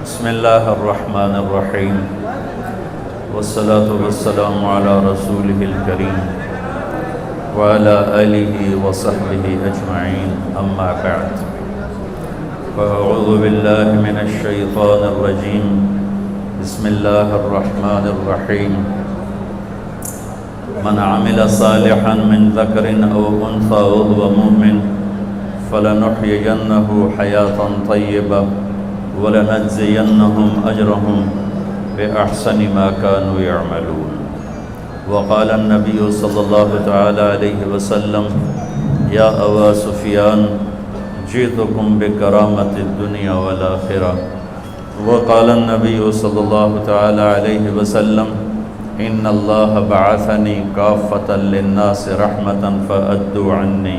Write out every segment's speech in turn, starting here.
بسم اللہ الرحمن الرحیم والصلاة والسلام علی رسولہ الکریم وعلی آلہ وصحبہ اجمعین اما بعد فاعوذ باللہ من الشیطان الرجیم بسم اللہ الرحمن الرحیم من عمل صالحا من ذکر او انثى وهو مؤمن فلنحيينه حياة طيبة وَلَنَجْزِيَنَّهُمْ أَجْرَهُمْ بِأَحْسَنِ مَا كَانُوا يَعْمَلُونَ وقال النبي صلى الله تعالى عليه وسلم يا أبا سفيان جئتكم بكرامة الدنيا والآخرة وقال النبي صلى الله تعالى عليه وسلم إن الله بعثني كافة للناس رحمة فأدوا عني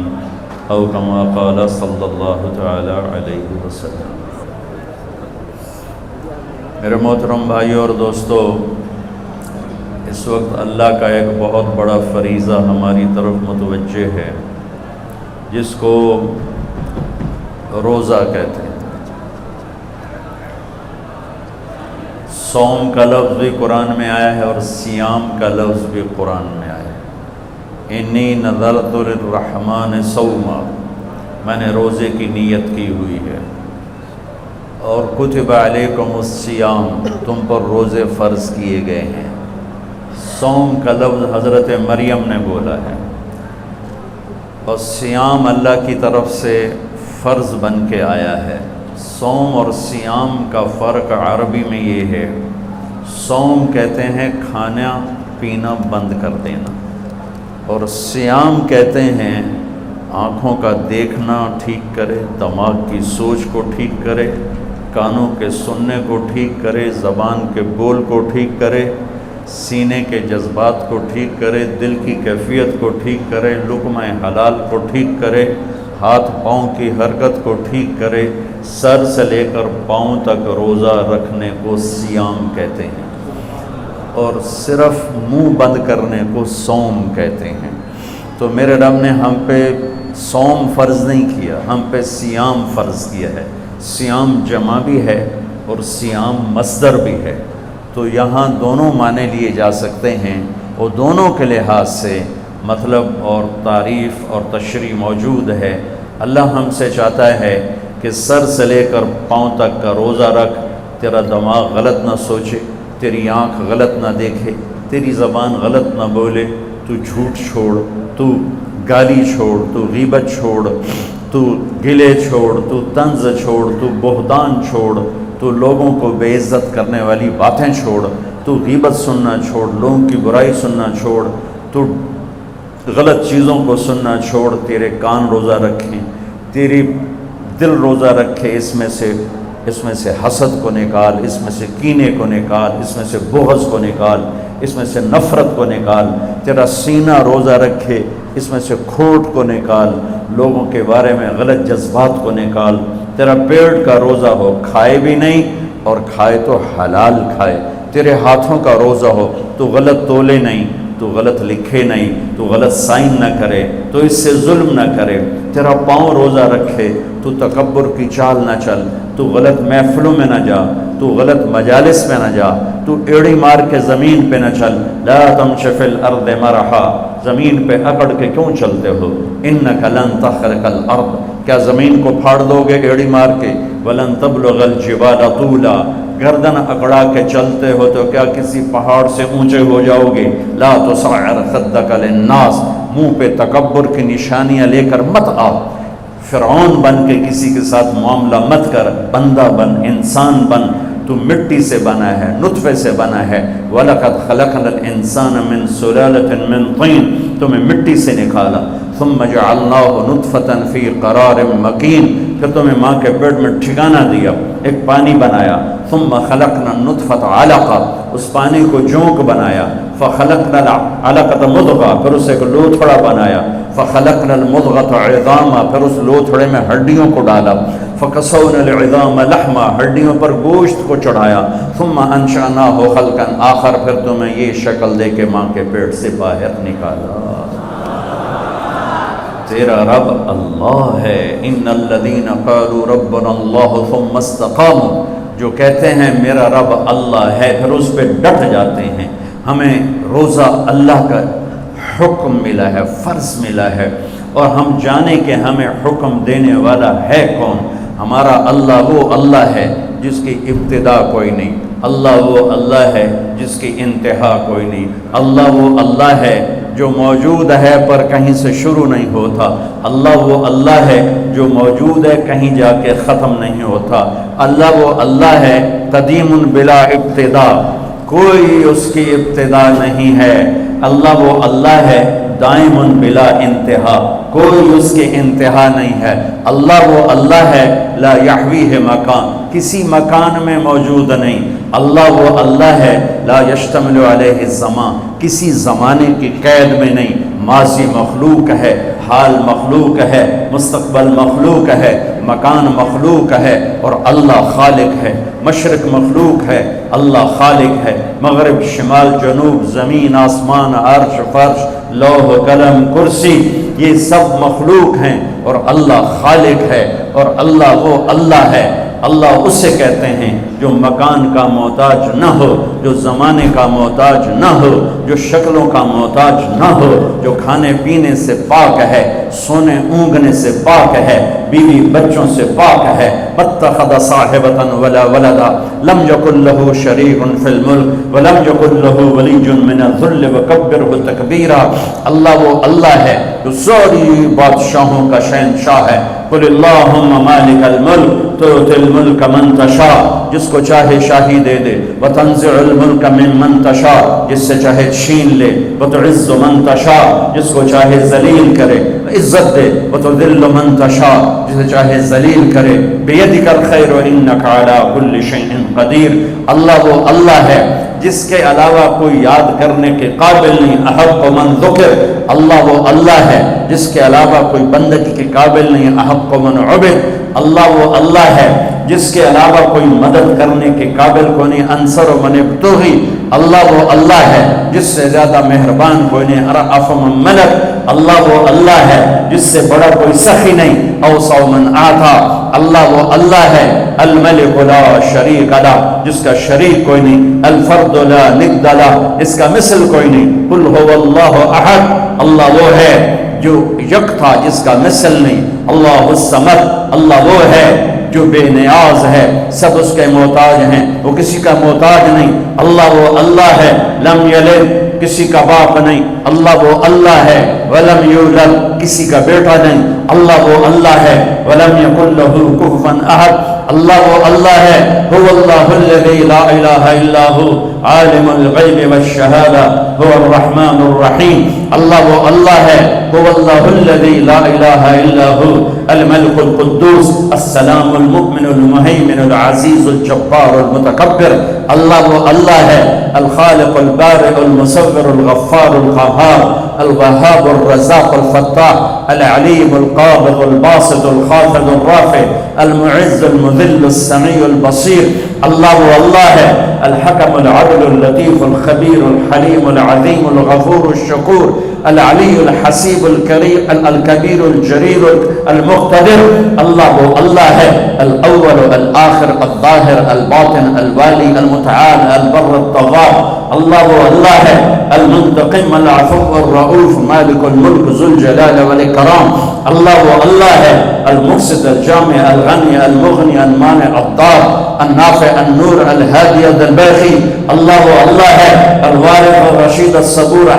أو كما قال صلى الله تعالى عليه وسلم۔ میرے محترم بھائیوں اور دوستو، اس وقت اللہ کا ایک بہت بڑا فریضہ ہماری طرف متوجہ ہے جس کو روزہ کہتے ہیں۔ صوم کا لفظ بھی قرآن میں آیا ہے اور صیام کا لفظ بھی قرآن میں آیا ہے۔ انی نذرت للرحمن صوما، میں نے روزے کی نیت کی ہوئی ہے، اور کتب علیکم الصیام، تم پر روزے فرض کیے گئے ہیں۔ صوم کا لفظ حضرت مریم نے بولا ہے، اور صیام اللہ کی طرف سے فرض بن کے آیا ہے۔ صوم اور صیام کا فرق عربی میں یہ ہے، صوم کہتے ہیں کھانا پینا بند کر دینا، اور صیام کہتے ہیں آنکھوں کا دیکھنا ٹھیک کرے، دماغ کی سوچ کو ٹھیک کرے، کانوں کے سننے کو ٹھیک کرے، زبان کے بول کو ٹھیک کرے، سینے کے جذبات کو ٹھیک کرے، دل کی کیفیت کو ٹھیک کرے، لقمہ حلال کو ٹھیک کرے، ہاتھ پاؤں کی حرکت کو ٹھیک کرے، سر سے لے کر پاؤں تک روزہ رکھنے کو صیام کہتے ہیں، اور صرف منہ بند کرنے کو صوم کہتے ہیں۔ تو میرے رب نے ہم پہ صوم فرض نہیں کیا، ہم پہ صیام فرض کیا ہے۔ صیام جمع بھی ہے اور صیام مصدر بھی ہے، تو یہاں دونوں معنی لیے جا سکتے ہیں، اور دونوں کے لحاظ سے مطلب اور تعریف اور تشریح موجود ہے۔ اللہ ہم سے چاہتا ہے کہ سر سے لے کر پاؤں تک کا روزہ رکھ، تیرا دماغ غلط نہ سوچے، تیری آنکھ غلط نہ دیکھے، تیری زبان غلط نہ بولے، تو جھوٹ چھوڑ، تو گالی چھوڑ، تو غیبت چھوڑ، تو گلے چھوڑ، تو طنز چھوڑ، تو بہتان چھوڑ، تو لوگوں کو بے عزت کرنے والی باتیں چھوڑ، تو غیبت سننا چھوڑ، لوگوں کی برائی سننا چھوڑ، تو غلط چیزوں کو سننا چھوڑ، تیرے کان روزہ رکھیں، تیری دل روزہ رکھے، اس میں سے حسد کو نکال، اس میں سے کینے کو نکال، اس میں سے بغض کو نکال، اس میں سے نفرت کو نکال، تیرا سینہ روزہ رکھے، اس میں سے کھوٹ کو نکال، لوگوں کے بارے میں غلط جذبات کو نکال، تیرا پیٹ کا روزہ ہو، کھائے بھی نہیں اور کھائے تو حلال کھائے، تیرے ہاتھوں کا روزہ ہو، تو غلط تولے نہیں، تو غلط لکھے نہیں، تو غلط سائن نہ کرے، تو اس سے ظلم نہ کرے، تیرا پاؤں روزہ رکھے، تو تکبر کی چال نہ چل، تو غلط محفلوں میں نہ جا، تو غلط مجالس میں نہ جا، تو ایڑی مار کے زمین پہ نہ چل، لا تمش فی الارض مرحا، زمین پہ اکڑ کے کیوں چلتے ہو، انک لن تخرق الارض، کیا زمین کو پھاڑ دو گے ایڑی مار کے، ولن تبلغ الجبال طولا، گردن اکڑا کے چلتے ہو تو کیا کسی پہاڑ سے اونچے ہو جاؤ گے، لا تصعر خدک للناس، منہ پہ تکبر کی نشانیاں لے کر مت آ، فرعون بن کے کسی کے ساتھ معاملہ مت کر، بندہ بن، انسان بن، تو مٹی سے بنا ہے، نطفے سے بنا ہے، وَلَقَدْ خَلَقْنَا الْإِنسَانَ مِنْ سُلَالَةٍ مِنْ طِينٍ، تمہیں مٹی سے نکالا، ثُمَّ جَعَلْنَاهُ نُطْفَةً فِي قَرَارٍ مَكِينٍ، پھر تمہیں ماں کے پیٹ میں ٹھکانہ دیا، ایک پانی بنایا، ثُمَّ خَلَقْنَا النُّطْفَةَ عَلَقَةً، اس پانی کو جونک بنایا، فَخَلَقْنَا الْعَلَقَةَ مُضْغَةً، پھر اسے ایک لوتھڑا بنایا، فَخَلَقْنَا الْمُضْغَةَ عِظَامًا، پھر اس لوتھڑے میں ہڈیوں کو ڈالا، فَكَسَوْنَا الْعِظَامَ لَحْمًا، ہڈیوں پر گوشت کو چڑھایا، ثُمَّ أَنشَأْنَاهُ خَلْقًا آخر، پھر تمہیں یہ شکل دے کے ماں کے پیٹ سے باہر نکالا۔ تیرا رب اللہ ہے، ان الذین قالوا ربنا اللہ ثم استقاموا، جو کہتے ہیں میرا رب اللہ ہے، پھر اس پہ ڈٹ جاتے ہیں. ہمیں روزہ اللہ کا حکم ملا ہے، فرض ملا ہے، اور ہم جانیں کہ ہمیں حکم دینے والا ہے کون. ہمارا اللہ وہ اللہ ہے جس کی ابتدا کوئی نہیں، اللہ وہ اللہ ہے جس کی انتہا کوئی نہیں، اللہ وہ اللہ ہے جو موجود ہے پر کہیں سے شروع نہیں ہوتا، اللہ وہ اللہ ہے جو موجود ہے کہیں جا کے ختم نہیں ہوتا، اللہ وہ اللہ ہے قدیم بلا ابتدا، کوئی اس کی ابتدا نہیں ہے، اللہ وہ اللہ ہے دائم بلا انتہا، کوئی اس کی انتہا نہیں ہے، اللہ وہ اللہ ہے لا یحویہ مکان، کسی مکان میں موجود نہیں، اللہ وہ اللہ ہے لا یشتمل علیہ الزمان، کسی زمانے کی قید میں نہیں، ماضی مخلوق ہے، حال مخلوق ہے، مستقبل مخلوق ہے، مکان مخلوق ہے، اور اللہ خالق ہے. مشرق مخلوق ہے، اللہ خالق ہے، مغرب شمال جنوب زمین آسمان عرش فرش لوح قلم کرسی یہ سب مخلوق ہیں، اور اللہ خالق ہے، اور اللہ وہ اللہ ہے. اللہ اسے کہتے ہیں جو مکان کا محتاج نہ ہو، جو زمانے کا محتاج نہ ہو، جو شکلوں کا محتاج نہ ہو، جو کھانے پینے سے پاک ہے، سونے اونگنے سے پاک ہے، بیوی بچوں سے پاک ہے. متخذ صاحبۃ ولا ولدا لم یکن له شریک فی الملک ولم یکن له ولی من الذل وکبرہ تکبیرا. اللہ وہ اللہ ہے جو ساری بادشاہوں کا شہنشاہ ہے. قل اللہم مالک الملک تؤتی الملک من تشاء، جس کو چاہے شاہی دے دے، وتنزع الملک ممن تشاء، جس سے چاہے چھین لے، وتعز من تشاء، جس کو چاہے ذلیل کرے عزت دے، وتذل من تشاء، جسے چاہے ذلیل کرے. بیدک الخیر انک علی کل شیء قدیر. اللہ وہ اللہ ہے جس کے علاوہ کوئی یاد کرنے کے قابل نہیں. احق من ذکر، اللہ وہ اللہ ہے جس کے علاوہ کوئی بندگی کے قابل نہیں. احق من عبد، اللہ وہ اللہ ہے جس کے علاوہ کوئی مدد کرنے کے قابل کو نہیں. انصر من ابتغی، اللہ وہ اللہ ہے جس سے زیادہ مہربان کوئی نہیں. ارأف من ملک، اللہ وہ اللہ ہے جس سے بڑا کوئی سخی نہیں. اوسع من آتا، اللہ وہ اللہ ہے الملک لا شریک لہ، جس کا شریک کوئی نہیں. الفرد لا ند لہ، اس کا مثل کوئی نہیں. قل هو اللہ احد، اللہ وہ ہے جو یکتا جس کا مثل نہیں. اللہ الصمد، اللہ وہ ہے جو بے نیاز ہے، سب اس کے محتاج ہیں، وہ کسی کا محتاج نہیں. اللہ وہ اللہ ہے لم یلد، کسی کا باپ نہیں. اللہ وہ اللہ ہے ولم یولد، کسی کا بیٹا نہیں. اللہ وہ اللہ ہے ولم یکن لہ کفوا احد. اللہ وہ اللہ ہے هو اللہ الذی لا الہ الا هو عالم الغیب والشہادہ هو الرحمن الرحیم. اللہ وہ اللہ ہے هو اللہ الذی لا الہ الا هو الملک القدوس السلام المؤمن المہیمن العزیز الجبار المتکبر. اللہ وہ اللہ ہے الخالق البارئ المصور الغفار القہار الوهاب الرزاق الفتاح العلیم القابض الباسط الخافض الرافع المعز المذل السمیع البصیر. اللہ وہ اللہ ہے الحکم العدل اللطیف الخبیر الحلیم العظیم الغفور الشکور العلی الحسیب الکریم الکبیر الجریر المقتدر. اللہ وہ اللہ ہے الاول الآخر الظاہر الباطن الوالی المتعال البر الطغار. اللہ وہ اللہ ہے المنتقم العفو الرؤوف مالک الملک ذو الجلال والاکرام. اللہ وہ اللہ ہے المقصد الجامع الغنی المغنی المانع الضار النافع النور الهادی الباقی. اللہ وہ اللہ ہے الوارث الرشید الصبور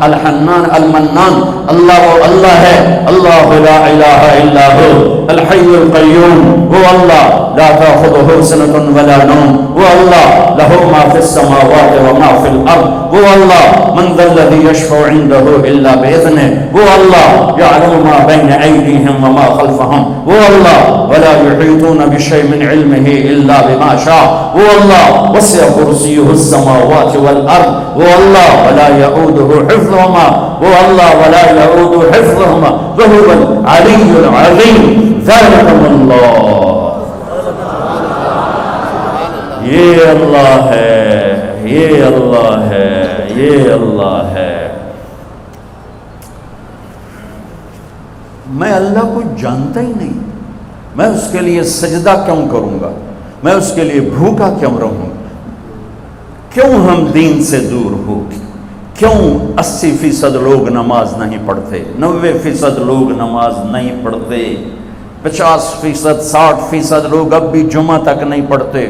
الحنان المنان. اللہ وہ اللہ ہے اللہ لا الہ الا هو الحی القیوم. وہ اللہ لا تأخذه سنة ولا نوم. وہ اللہ له ما في السماوات وما في الارض. وہ اللہ من ذا الذي يشفع عنده الا باذنه. وہ اللہ يعلم ما بين ايديهم وما خلفهم. وہ اللہ ولا يحيطون بشيء من علمه الا بما شاء. وہ اللہ وسع کرسیہ السماوات والارض. وہ اللہ ولا يؤوده حفظهما. وہ اللہ ولا يؤوده حفظهما وهو العلی العظیم. ذلكم اللہ. یہ اللہ ہے، یہ اللہ ہے، یہ اللہ ہے. میں اللہ کو جانتا ہی نہیں، میں اس کے لیے سجدہ کیوں کروں گا؟ میں اس کے لیے بھوکا کیوں رہوں؟ کیوں ہم دین سے دور ہو؟ کیوں 80% لوگ نماز نہیں پڑھتے، 90% لوگ نماز نہیں پڑھتے، 50%، 60% لوگ اب بھی جمعہ تک نہیں پڑھتے،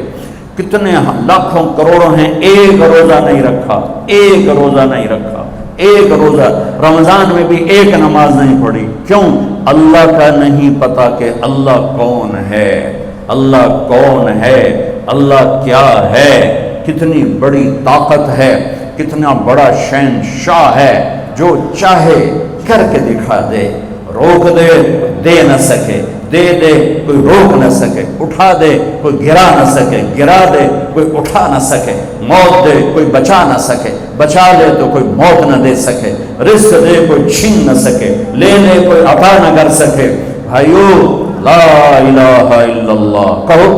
کتنے لاکھوں کروڑوں ہیں ایک روزہ نہیں رکھا، ایک روزہ نہیں رکھا، ایک روزہ، رمضان میں بھی ایک نماز نہیں پڑھی۔ کیوں؟ اللہ کا نہیں پتا کہ اللہ کون ہے، اللہ کون ہے، اللہ کیا ہے، کتنی بڑی طاقت ہے، کتنا بڑا شہنشاہ ہے، جو چاہے کر کے دکھا دے، روک دے دے نہ سکے، دے دے کوئی روک نہ سکے، اٹھا دے کوئی گرا نہ سکے، گرا دے کوئی اٹھا نہ سکے، موت دے کوئی بچا نہ سکے، بچا لے تو کوئی موت نہ دے سکے، رزق دے کوئی چھین نہ سکے، لے لے کوئی عطا نہ کر سکے۔ بھائیو لا الہ الا اللہ کہو،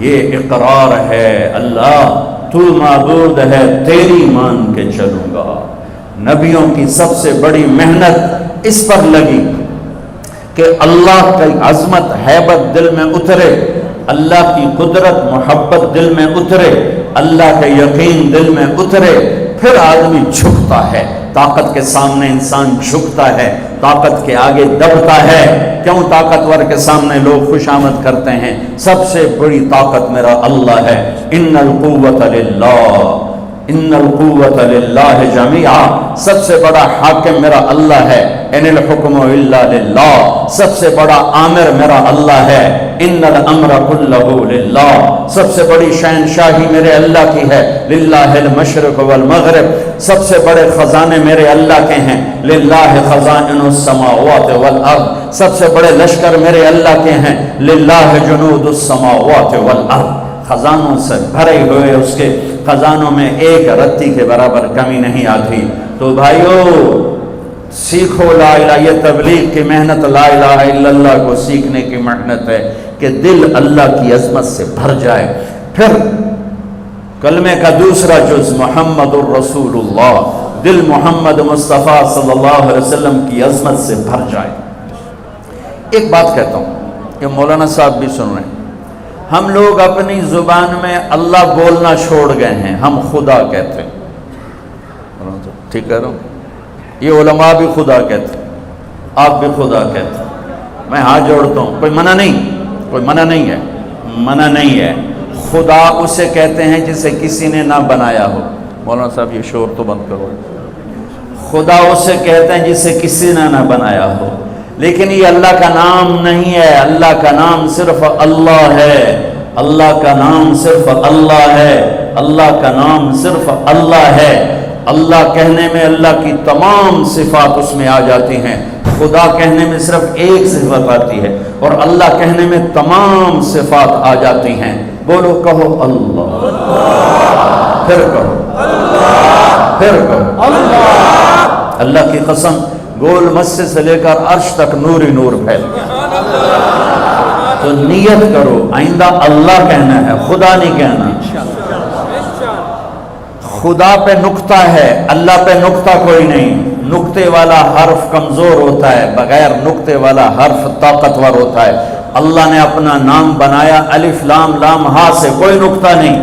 یہ اقرار ہے اللہ تو معبود ہے، تیری مان کے چلوں گا۔ نبیوں کی سب سے بڑی محنت اس پر لگی کہ اللہ کی عظمت ہیبت دل میں اترے، اللہ کی قدرت محبت دل میں اترے، اللہ کا یقین دل میں اترے، پھر آدمی جھکتا ہے، طاقت کے سامنے انسان جھکتا ہے، طاقت کے آگے دبتا ہے۔ کیوں طاقتور کے سامنے لوگ خوش آمد کرتے ہیں؟ سب سے بڑی طاقت میرا اللہ ہے، ان القوت للہ، ان القوت للہ جمیعا، سب سے بڑا حاکم میرا اللہ ہے، ان الحکم الا للہ، سب سے بڑا آمر میرا اللہ ہے، ان الامر کلہ للہ، سب سے بڑی شہنشاہی میرے اللہ کی ہے، للہ المشرق والمغرب، سب سے بڑے خزانے میرے اللہ کے ہیں، للہ خزائن السماوات والارض، سب سے بڑے لشکر میرے اللہ کے ہیں، للہ جنود السماوات والارض، خزانوں سے بھرے ہوئے اس کے خزانوں میں ایک رتی کے برابر کمی نہیں آتی۔ تو بھائیو سیکھو لا الہ، یہ تبلیغ کی محنت لا الہ الا اللہ کو سیکھنے کی محنت ہے کہ دل اللہ کی عظمت سے بھر جائے۔ پھر کلمے کا دوسرا جز محمد الرسول اللہ، دل محمد مصطفیٰ صلی اللہ علیہ وسلم کی عظمت سے بھر جائے۔ ایک بات کہتا ہوں کہ مولانا صاحب بھی سن رہے ہیں، ہم لوگ اپنی زبان میں اللہ بولنا چھوڑ گئے ہیں، ہم خدا کہتے ہیں، ٹھیک کہہ رہا ہوں؟ یہ علماء بھی خدا کہتے ہیں، آپ بھی خدا کہتے ہیں، میں ہاتھ جوڑتا ہوں، کوئی منع نہیں، کوئی منع نہیں ہے، منع نہیں ہے۔ خدا اسے کہتے ہیں جسے کسی نے نہ بنایا ہو۔ مولانا صاحب یہ شور تو بند کرو۔ خدا اسے کہتے ہیں جسے کسی نے نہ بنایا ہو، لیکن یہ اللہ کا نام نہیں ہے، اللہ کا نام صرف اللہ ہے، اللہ کا نام صرف اللہ ہے، اللہ کا نام صرف اللہ ہے۔ اللہ کہنے میں اللہ کی تمام صفات اس میں آ جاتی ہیں، خدا کہنے میں صرف ایک صفت آتی ہے، اور اللہ کہنے میں تمام صفات آ جاتی ہیں۔ بولو، کہو اللہ، پھر کہو اللہ، پھر کہو اللہ۔ اللہ کی قسم، گول مسجد سے لے کر عرش تک نور ہی نور پھیل گیا۔ تو نیت کرو آئندہ اللہ کہنا ہے، خدا نہیں کہنا۔ خدا پہ نقطہ ہے، اللہ پہ نقطہ کوئی نہیں۔ نقطے والا حرف کمزور ہوتا ہے، بغیر نقطے والا حرف طاقتور ہوتا ہے۔ اللہ نے اپنا نام بنایا الف لام لام ہا سے، کوئی نقطہ نہیں۔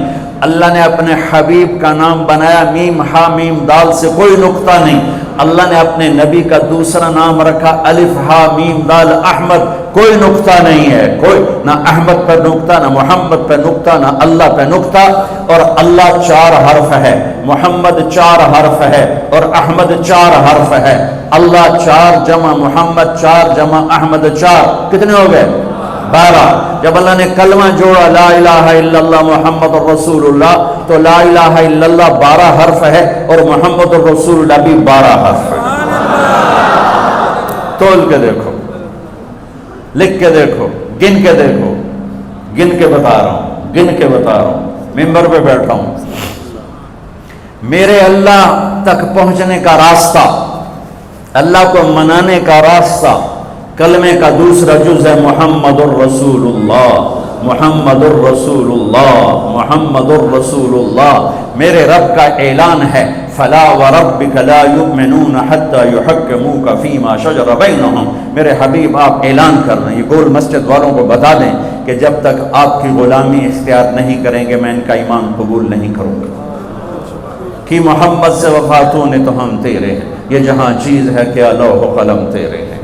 اللہ نے اپنے حبیب کا نام بنایا میم ہا میم دال سے، کوئی نقطہ نہیں۔ اللہ نے اپنے نبی کا دوسرا نام رکھا الف ہا میم دال احمد، کوئی نقطہ نہیں ہے، کوئی نہ احمد پر نقطہ، نہ محمد پہ نقطہ، نہ اللہ پہ نقطہ۔ اور اللہ 4 حرف ہے، محمد 4 حرف ہے، اور احمد 4 حرف ہے۔ اللہ 4 جمع محمد 4 جمع احمد 4، کتنے ہو گئے؟ 12۔ جب اللہ نے کلمہ جوڑا لا الہ الا اللہ محمد الرسول اللہ، تو لا الہ الا اللہ 12 حرف ہے، اور محمد الرسول اللہ بھی 12 حرف ہے۔ تول کے دیکھو، لکھ کے دیکھو، گن کے دیکھو، گن کے بتا رہا ہوں، گن کے بتا رہا ہوں، ممبر پہ بیٹھا ہوں۔ میرے اللہ تک پہنچنے کا راستہ، اللہ کو منانے کا راستہ، کلمے کا دوسرا جز ہے محمد الرسول اللہ، محمد الرسول اللہ، محمد الرسول اللہ۔ میرے رب کا اعلان ہے فلا وربک لا یؤمنون حتی یحکموک فیما شجر بینہم. میرے حبیب آپ اعلان کر رہے ہیں، یہ گول مسجد والوں کو بتا دیں کہ جب تک آپ کی غلامی اختیار نہیں کریں گے میں ان کا ایمان قبول نہیں کروں گا. کہ محمد سے وفاتوں نے تو ہم تیرے ہیں، یہ جہاں چیز ہے کہ لوح و قلم تیرے ہیں.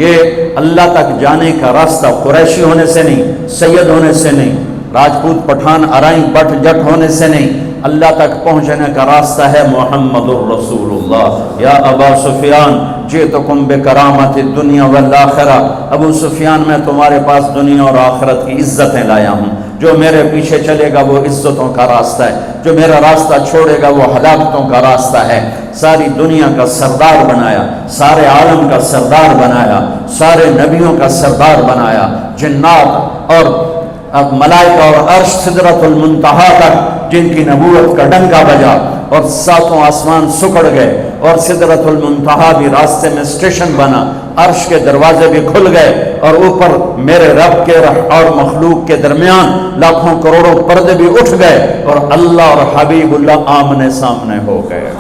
یہ اللہ تک جانے کا راستہ قریشی ہونے سے نہیں، سید ہونے سے نہیں، راجپوت پٹھان ارائیں بٹ جٹ ہونے سے نہیں، اللہ تک پہنچنے کا راستہ ہے محمد الرسول اللہ. یا ابا سفیان جئتکم بکرامت الدنیا والآخرہ، ابو سفیان میں تمہارے پاس دنیا اور آخرت کی عزتیں لایا ہوں. جو میرے پیچھے چلے گا وہ عزتوں کا راستہ ہے، جو میرا راستہ چھوڑے گا وہ ہلاکتوں کا راستہ ہے. ساری دنیا کا سردار بنایا، سارے عالم کا سردار بنایا، سارے نبیوں کا سردار بنایا. جنات اور ملائکہ اور عرش سدرۃ المنتہا تک جن کی نبوت کا ڈنکا بجا اور ساتوں آسمان سکڑ گئے اور سدرۃ المنتہا بھی راستے میں اسٹیشن بنا، عرش کے دروازے بھی کھل گئے اور اوپر میرے رب کے اور مخلوق کے درمیان لاکھوں کروڑوں پردے بھی اٹھ گئے اور اللہ اور حبیب اللہ آمنے سامنے ہو گئے.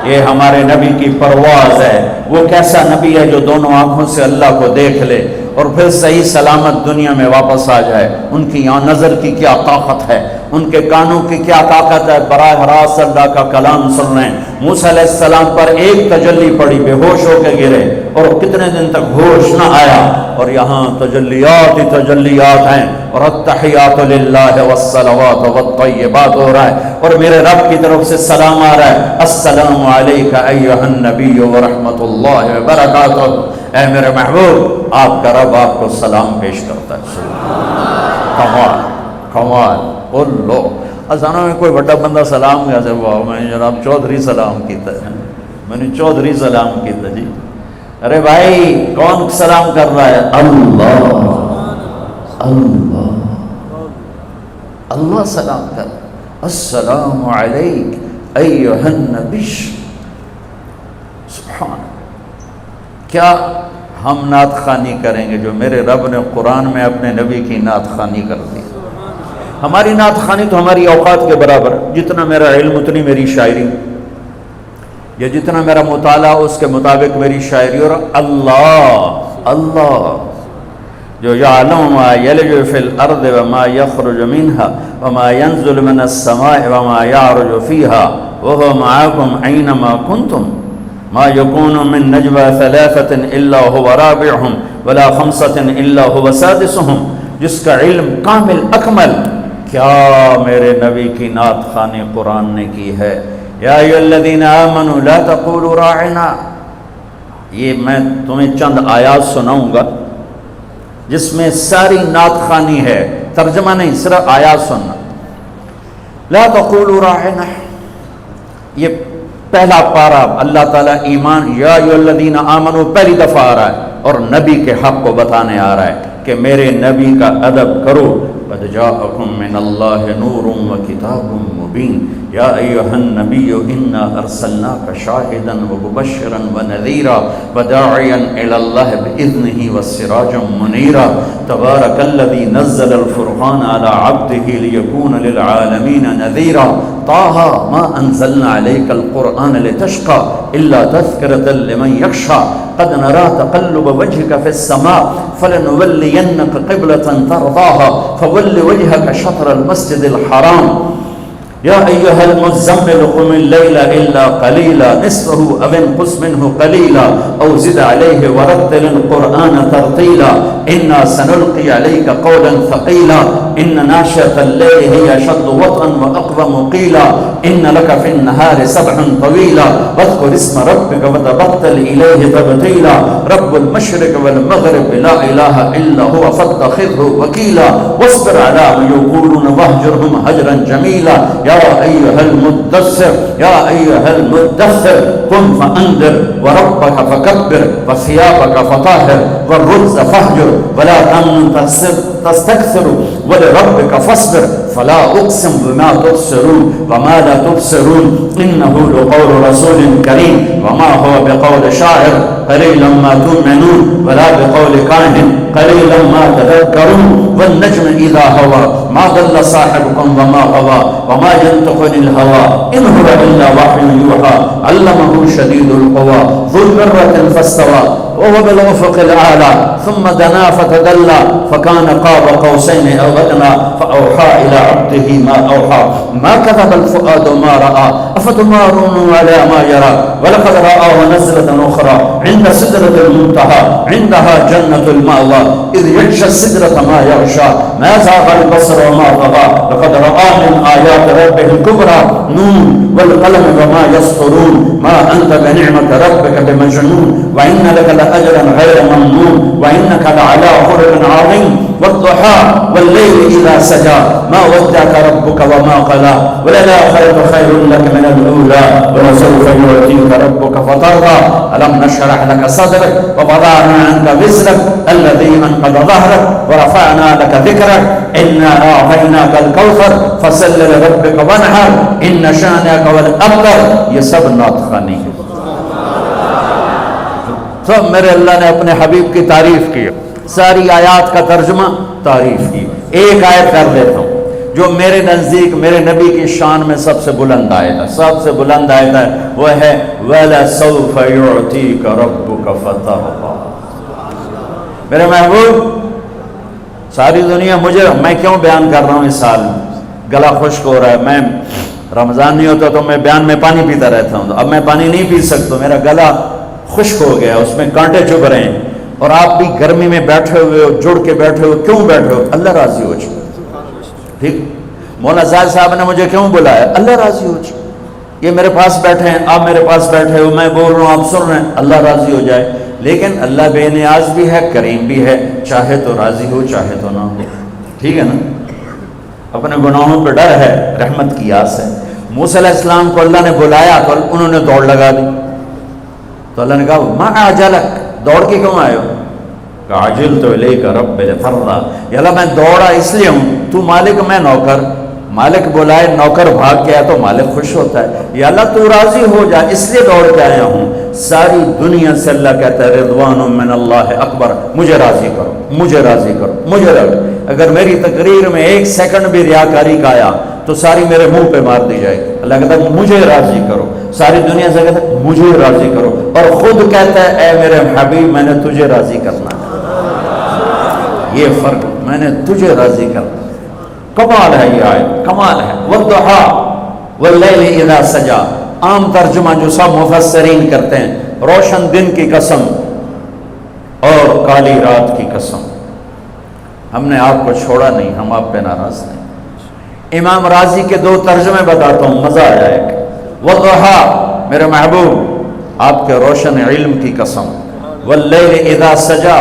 یہ ہمارے نبی کی پرواز ہے. وہ کیسا نبی ہے جو دونوں آنکھوں سے اللہ کو دیکھ لے اور پھر صحیح سلامت دنیا میں واپس آ جائے. ان کی یہاں نظر کی کیا طاقت ہے، ان کے کانوں کی کیا طاقت ہے، براہ راست اللہ کا کلام سن رہے ہیں. موسیٰ علیہ السلام پر ایک تجلی پڑی، بے ہوش ہو کے گرے اور کتنے دن تک ہوش نہ آیا. اور یہاں تجلیات ہی تجلیات ہیں اور التحیات للہ والصلوات والطیبات ہو رہا ہے اور میرے رب کی طرف سے سلام آ رہا ہے. السلام علیک ایھا النبی ورحمۃ اللہ وبرکاتہ. اے میرے محبوب، آپ کا رب آپ کو سلام پیش کرتا ہے. کمال کمال. لو ازانوں میں کوئی بڑا بندہ سلام کیا سے واہ میں جناب چودھری سلام کیتا ہے، میں نے چودھری سلام کیتا. جی ارے بھائی کون سلام کر رہا ہے؟ اللہ اللہ اللہ سلام کر. السلام علیک ایھا النبی. سبحان. کیا ہم نعت خوانی کریں گے جو میرے رب نے قرآن میں اپنے نبی کی نعت خوانی کر دی. ہماری نعت خوانی تو ہماری اوقات کے برابر، جتنا میرا علم اتنی میری شاعری، یا جتنا میرا مطالعہ اس کے مطابق میری شاعری. اور اللہ اللہ جو یعلم ما یلج فی الارض وما یخرج منها وما ینزل من السماء وما یعرج فیها وهو معکم اینما کنتم ما یکون من نجوى ثلاثة الا هو رابعهم ولا خمسة الا هو سادسهم. جس کا علم کامل اکمل. کیا میرے نبی کی نعت خوانی قرآن نے کی ہے. یا ایھا الذین آمنوا لا تقولوا راعنا. یہ میں تمہیں چند آیات سناؤں گا جس میں ساری نعت خوانی ہے، ترجمہ نہیں، صرف آیات سننا. لا تقولوا راعنا، یہ پہلا پارا اللہ تعالیٰ ایمان، یا ایھا الذین آمنوا پہلی دفعہ آ رہا ہے اور نبی کے حق کو بتانے آ رہا ہے کہ میرے نبی کا ادب کرو. قد جاءکم من اللہ نور وکتاب مبین. یا ایھا النبی انا ارسلناک شاہدا ومبشرا ونذیرا وداعیا الی اللہ باذنہ وسراجا منیرا. تبارک الذی نزل الفرقان علی عبدہ لیکون للعالمین نذیرا. طه ما انزلنا علیک القرآن لتشقى الا تذکرة لمن یخشى. قد نرى تقلب وجهك في السماء فلنولينك قبلة ترضاها فول وجهك شطر المسجد الحرام. یا ایھا المزمل قم اللیل الا قلیلا نصفه او انقص منه قلیلا او زد علیہ ورتل القرآن ترتیلا. انا سنلقی علیک قولا ثقیلا ان ناشئة الليل هي اشد وطئا واقوم قیلا. ان لك في النهار سبحا طویلا واذکر اسم ربک وتبتل الیہ تبتیلا. رب المشرق والمغرب لا الہ الا هو فاتخذه وکیلا. واصبر على ما یقولون واہجرهم هجرا جمیلا. یا ایھا المدثر یا ایھا المدثر قم فانذر وربک فکبر وثیابک فطہر والرجز فاہجر ولا تمنن تستکثر ولربک فاصبر. فلا اقسم بما تبصرون وما لا تبصرون انه لقول رسول کریم وما هو بقول شاعر قلیلا ما تؤمنون ولا بقول کاہن قليلا ما تذكرون والنجم إذا هوى ما ضل صاحبكم وما غوى وما ينطق عن الهوى إن هو إلا وحي يوحى علمه شديد القوى ذو مرة فاستوى وهو بالأفق الأعلى ثم دنا فتدلى فكان قاب قوسين أو أدنى فأوحى إلى عبده ما أوحى ما كذب الفؤاد ما رأى أفتمارون على ما يرى ولقد رآه نزلة أخرى عند سدرة المنتهى عندها جنة المأوى إذ يغشى السدرة ما يغشى ما زاغ البصر وما طغى لقد رأى من آيات ربه الكبرى نون والقلم وما يسطرون ما أنت بنعمة ربك بمجنون وإن لك لأجرا غير ممنون وإنك لعلى خلق عظيم والضحى والليل إذا سجى ما ودعك ربك وما قلى وللآخرة خير لك من الأولى ولسوف يعطيك ربك فترضى ألم نشرح لك صدرك ووضعنا عنك وزرك الذي أنقض ظهرك ورفعنا لك ذكرك إنا أعطيناك الكوثر فصل لربك وانحر إن شانئك هو الأبتر. یہ سب نعت خوانی ہے. تو میرے اللہ نے اپنے حبیب کی تعریف کی, ساری آیات کا ترجمہ تعریف کی. ایک آیت کر دیتا ہوں جو میرے نزدیک میرے نبی کی شان میں سب سے بلند آیت ہے, سب سے بلند آیت ہے, وہ ہے وَلَسَوْفَ يُعْتِيكَ رَبُّكَ فَتَرْضَىٰ. میرے محبوب, ساری دنیا مجھے, میں کیوں بیان کر رہا ہوں اس سال میں, گلا خشک ہو رہا ہے. میں رمضان نہیں ہوتا تو میں بیان میں پانی پیتا رہتا ہوں, اب میں پانی نہیں پی سکتا, میرا گلا خشک ہو گیا, اس میں کانٹے چبھ رہے ہیں. اور آپ بھی گرمی میں بیٹھے ہوئے ہو, جڑ کے بیٹھے ہو, کیوں بیٹھے ہو؟ اللہ راضی ہو جائے. ٹھیک, مولانا زاہد صاحب نے مجھے کیوں بلایا؟ اللہ راضی ہو جائے. یہ میرے پاس بیٹھے ہیں, آپ میرے پاس بیٹھے ہو, میں بول رہا ہوں, آپ سن رہے ہیں, اللہ راضی ہو جائے. لیکن اللہ بے نیاز بھی ہے, کریم بھی ہے, چاہے تو راضی ہو چاہے تو نہ ہو. ٹھیک ہے نا. اپنے گناہوں پہ ڈر ہے, رحمت کی آس ہے. موسیٰ علیہ السلام کو اللہ نے بلایا تو انہوں نے دوڑ لگا دی, تو اللہ نے کہا ما اعجلک, دوڑ کے کیوں آئے ہو؟ عجلت الیک رب لترضیٰ, یا اللہ میں دوڑا اس لیے ہوں, تو مالک میں نوکر, مالک بلائے نوکر بھاگ کے آیا تو مالک خوش ہوتا ہے. یا اللہ تو راضی ہو جا, اس لیے دوڑ کے آیا ہوں. ساری دنیا سے اللہ کہتا ہے رضوان من اللہ اکبر, مجھے راضی کرو, مجھے راضی کرو, مجھے راضی. اگر میری تقریر میں ایک سیکنڈ بھی ریاکاری کا آیا تو ساری میرے منہ پہ مار دی جائے گی. اللہ کہتا ہے مجھے راضی کرو, ساری دنیا سے کہتا ہے مجھے راضی کرو, اور خود کہتا ہے اے میرے حبیب میں نے تجھے راضی کرنا ہے. یہ فرق, میں نے تجھے راضی کرنا. کمال ہے یہ آیت, کمال ہے. والضحیٰ واللیل اذا سجا, عام ترجمہ جو سب مفسرین کرتے ہیں, روشن دن کی قسم اور کالی رات کی قسم. ہم نے آپ کو چھوڑا نہیں, ہم آپ پہ ناراض نہیں. امام راضی کے دو ترجمے بتاتا ہوں, مزہ آ جائے گا. والضحیٰ میرے محبوب آپ کے روشن علم کی قسم, واللیل اذا سجا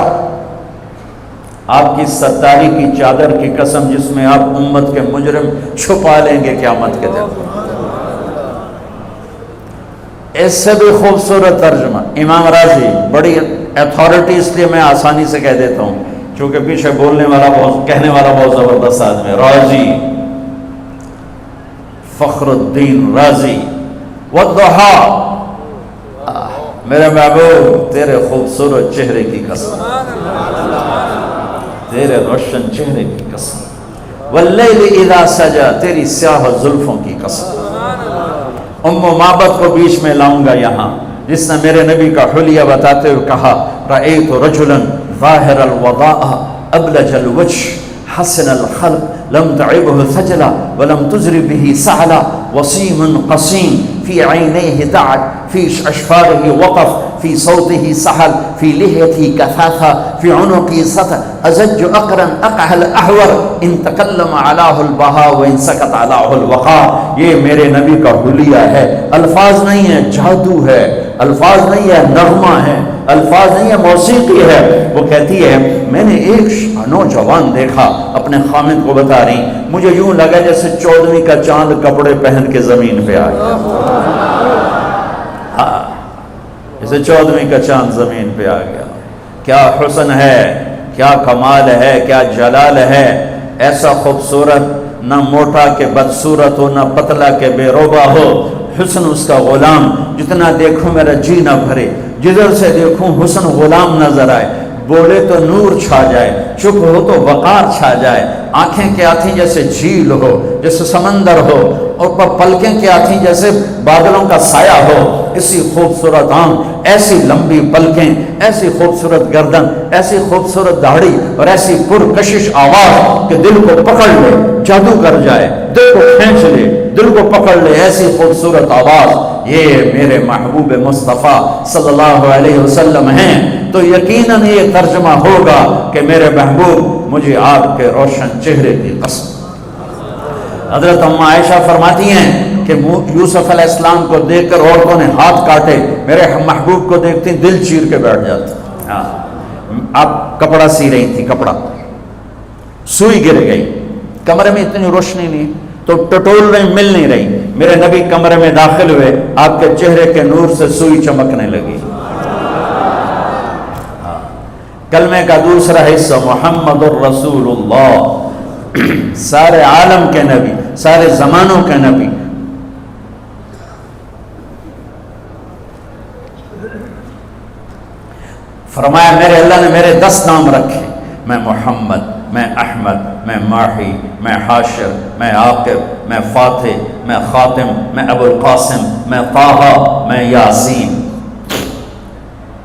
آپ کی ستاری کی چادر کی قسم جس میں آپ امت کے مجرم چھپا لیں گے قیامت کے دن. اس سے بھی خوبصورت ترجمہ امام راضی, بڑی اتھارٹی اس لیے میں آسانی سے کہہ دیتا ہوں چونکہ پیچھے بولنے والا بہت, کہنے والا بہت زبردست آدمی, راضی فخر الدین رازی. والضحیٰ, میرے محبوب تیرے خوبصورت چہرے کی قسم, تیرے روشن چہرے کی قسم. واللیل اذا سجا, تیری سیاہ زلفوں کی قسم. ام معبد کو بیچ میں لاؤں گا یہاں, جس نے میرے نبی کا حلیہ بتاتے ہوئے کہا رأیت رجلا ظاہر الوضاء ابلج الوجه حسن الخلق لم تعبه ثجلا ولم تزر به سعلا وسيم قصيم في عينيه دعك في أشفاره وقف في صوته سحل في لحيته كثاثة في عنقه سطع أزج أقرن أقهل أحور إن تكلم علاه البهاء وإن سكت علاه الوقاء. یہ میرے نبی کا حلیہ ہے, الفاظ نہیں ہے, جادو ہے, الفاظ نہیں ہے, نغمہ ہے, الفاظ نہیں ہے, موسیقی ہے. وہ کہتی ہے میں نے ایک نوجوان دیکھا, اپنے خامد کو بتا رہی, مجھے یوں لگا جیسے 14ویں کا چاند کپڑے پہن کے زمین پہ آ گیا, جیسے 14ویں کا چاند زمین پہ آ گیا. کیا حسن ہے, کیا کمال ہے, کیا جلال ہے. ایسا خوبصورت, نہ موٹا کہ بدصورت ہو, نہ پتلا کہ بے روبا ہو. حسن اس کا غلام, جتنا دیکھوں میرا جی نہ بھرے, جدھر سے دیکھوں حسن غلام نظر آئے. بولے تو نور چھا جائے، چپ ہو تو وقار چھا جائے، آنکھیں کیا تھیں جیسے جھیل ہو، جیسے سمندر ہو، اور پلکیں کیا تھیں جیسے بادلوں کا سایہ ہو، اسی خوبصورت آنکھ، ایسی لمبی پلکیں، ایسی خوبصورت گردن، ایسی خوبصورت داڑھی اور ایسی پرکشش آواز کہ دل کو پکڑ لے، جادو کر جائے، دل کو کھینچ لے، دل کو پکڑ لے، ایسی خوبصورت آواز، یہ میرے محبوب مصطفیٰ صلی اللہ علیہ وسلم ہیں، تو یقیناً یہ ترجمہ ہوگا کہ میرے محبوب مجھے آپ کے روشن چہرے کی قسم۔ حضرت ام عائشہ فرماتی ہیں کہ یوسف علیہ السلام کو دیکھ کر عورتوں نے ہاتھ کاٹے، میرے محبوب کو دیکھتی دل چیر کے بیٹھ جاتے۔ آپ کپڑا سی رہی تھی، کپڑا سوئی گر گئی، کمرے میں اتنی روشنی نہیں تو ٹٹول رہی، مل نہیں رہی، میرے نبی کمرے میں داخل ہوئے، آپ کے چہرے کے نور سے سوئی چمکنے لگی۔ کلمے کا دوسرا حصہ محمد الرسول اللہ، سارے عالم کے نبی، سارے زمانوں کے نبی۔ فرمایا میرے اللہ نے میرے 10 نام رکھے، میں محمد، میں احمد، میں ماحی، میں حاشر، میں عاقب، میں فاتح، میں خاتم، میں ابو القاسم، میں طٰہٰ، میں یاسین۔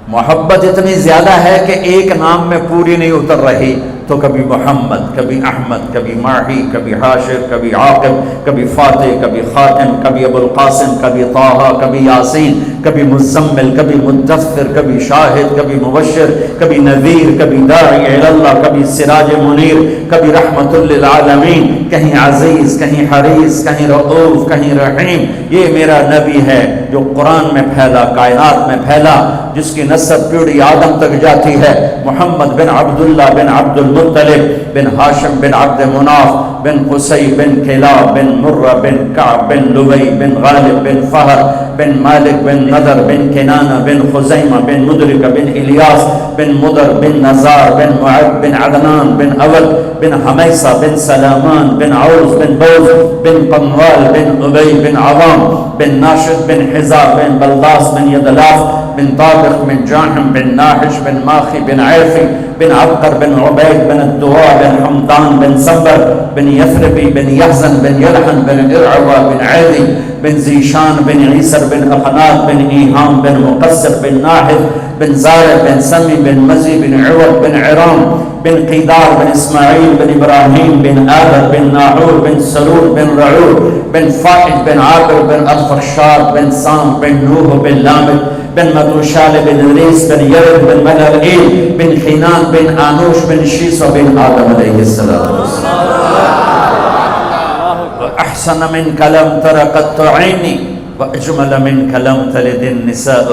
محبت اتنی زیادہ ہے کہ ایک نام میں پوری نہیں اتر رہی، تو کبھی محمد، کبھی احمد، کبھی ماحی، کبھی حاشر، کبھی عاقب، کبھی فاتح، کبھی خاتم، کبھی ابو القاسم، کبھی طٰہٰ، کبھی یاسین، کبھی مزمل، کبھی مدثر، کبھی شاہد، کبھی مبشر، کبھی نذیر، کبھی داعی الی اللہ، کبھی سراج منیر، کبھی رحمت للعالمین، کہیں عزیز، کہیں حریص، کہیں رؤوف، کہیں رحیم۔ یہ میرا نبی ہے جو قرآن میں پھیلا، کائنات میں پھیلا، جس کی نسب پیڑھی آدم تک جاتی ہے۔ محمد بن عبداللہ بن عبد المطلب بن ہاشم بن عبد مناف بن قصی بن کلاب بن مرہ بن کعب بن لبی بن غالب بن فہر بن مالک بن نضر بن کنانہ بن خزیمہ بن مدرکہ بن الیاس بن مدر بن نزار بن معد بن عدنان بن اول بن حمیسہ بن سلامان بن عوز بن بوز بن قنوال بن ابی بن عوام بن ناشد بن حزار بن بلداس بن یدلاف بن طابق بن جاحم بن ناحش بن ماخی بن عیفی بن عبقر بن عبید بن الدواء بن حمدان بن صبر بن یثربی بن یحزن بن یلحن بن ارعوى بن عیدی بن زیشان بن عیسر بن اقنات بن ایہام بن مقصر بن ناحد بن زارع بن سمی بن مزی بن عوض بن عرام بن قیدار بن اسماعیل بن ابراہیم بن آدر بن ناعور بن سرور بن رعور بن فائد بن عابر بن الفرشاد بن سام بن نوح بن لامد بن مدوشال بن ریس بن یرد بن ملعیل بن خینان بن آنوش بن شیسو بن آدم علیہ السلام۔ احسن من کلم ترقت عینی واجمل من کلم تلد النساء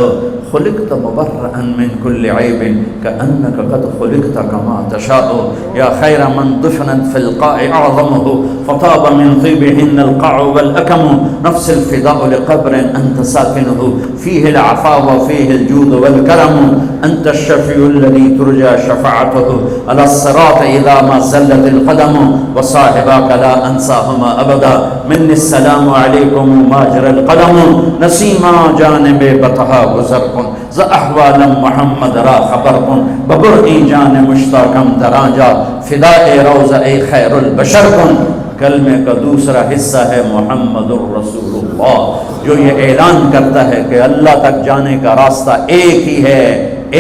خلقت مبرئا من كل عيب كأنك قد خلقت كما تشاء يا خير من دفنت في القاع أعظمه فطاب من طيبهن القاع والأكم نفس الفداء لقبر أنت ساكنه فيه العفاء وفيه الجود والكرم أنت الشفيع الذي ترجى شفاعته على الصراط إذا ما زلت القدم وصاحبك لا أنساهما أبدا مني السلام عليكم ماجر القلم نسيما جانب بطها گزر ز احوال محمد را خبر کن ببرئی جان مشتاقم درانجا فدائے روضہ اے خیر البشر کن۔ کلمے کا دوسرا حصہ ہے محمد الرسول اللہ، جو یہ اعلان کرتا ہے کہ اللہ تک جانے کا راستہ ایک ہی ہے،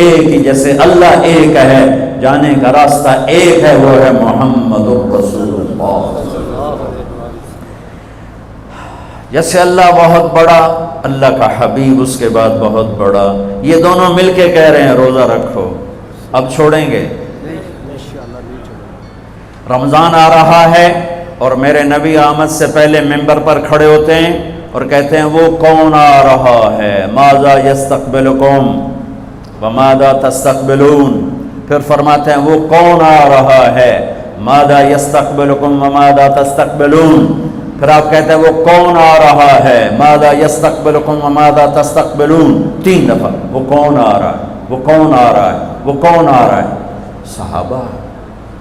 ایک ہی، جیسے اللہ ایک ہے جانے کا راستہ ایک ہے، وہ ہے محمد الرسول اللہ۔ جیسے اللہ بہت بڑا، اللہ کا حبیب اس کے بعد بہت بڑا، یہ دونوں مل کے کہہ رہے ہیں روزہ رکھو۔ اب چھوڑیں گے؟ رمضان آ رہا ہے اور میرے نبی آمد سے پہلے ممبر پر کھڑے ہوتے ہیں اور کہتے ہیں وہ کون آ رہا ہے، ماذا یستقبلکم وماذا تستقبلون۔ پھر فرماتے ہیں وہ کون آ رہا ہے، ماذا یستقبلکم وماذا تستقبلون۔ پھر آپ کہتے ہیں وہ کون آ رہا ہے، ماذا یستقبلکم وماذا تستقبلون، 3 دفعہ وہ کون آ رہا ہے، وہ کون آ رہا ہے، وہ کون آ رہا ہے۔ صحابہ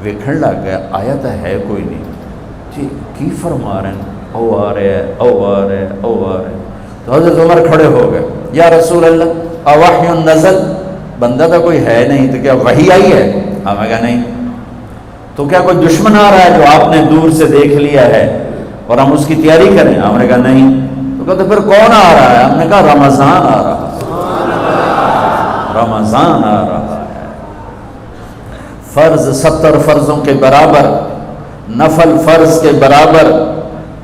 ویکھن لگ گئے آیت ہے کوئی نہیں، کی فرما رہے ہیں، او آ رہے ہیں، او آ رہے ہیں، او آ رہے ہیں۔ تو حضرت عمر کھڑے ہو گئے، یا رسول اللہ اوحی نزل، بندہ تو کوئی ہے نہیں، تو کیا وحی آئی ہے؟ ہمیں کہا نہیں۔ تو کیا کوئی دشمن آ رہا ہے جو آپ نے دور سے دیکھ لیا ہے اور ہم اس کی تیاری کریں؟ ہم نے کہا نہیں۔ تو کہا تو پھر کون آ رہا ہے؟ ہم نے کہا رمضان آ رہا ہے، رمضان آ رہا ہے۔ فرض 70 فرضوں کے برابر، نفل فرض کے برابر،